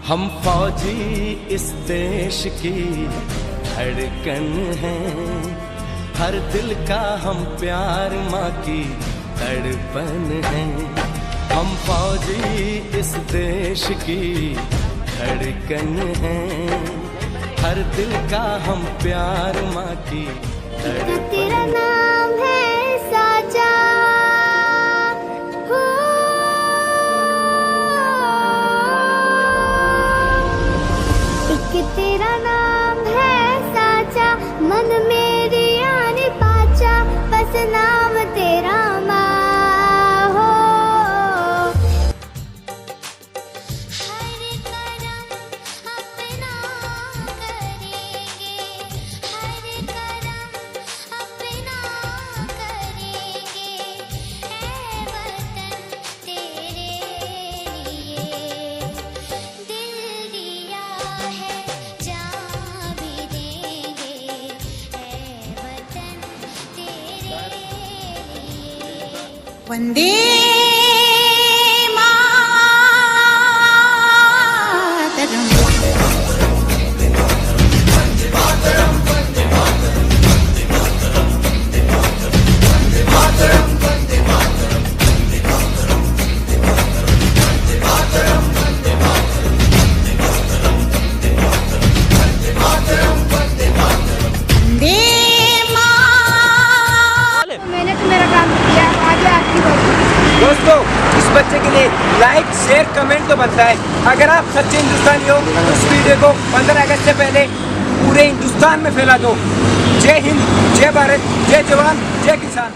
हम फौजी इस देश की धड़कन हैं, हर दिल का हम प्यार माँ की तड़पन हैं। हम फौजी इस देश की धड़कन हैं, हर दिल का हम प्यार माँ की तड़पन। तेरा नाम है साचा, एक तेरा नाम है साचा, मन मेरी आने पाचा, बस नाम तेरा माँ हो। हर करम अपना करेंगे, हर करम अपना करेंगे, ऐ वतन तेरे लिए दिल दिया है, जान भी देंगे, ऐ वतन तेरे लिए। वंदे मैंने तो मेरा काम किया, आगे आपकी बारी। दोस्तों, इस बच्चे के लिए लाइक शेयर कमेंट तो बनता है। अगर आप सच्चे हिंदुस्तानी हो तो इस वीडियो को 15 अगस्त से पहले पूरे हिंदुस्तान में फैला दो। जय हिंद, जय भारत, जय जवान, जय किसान।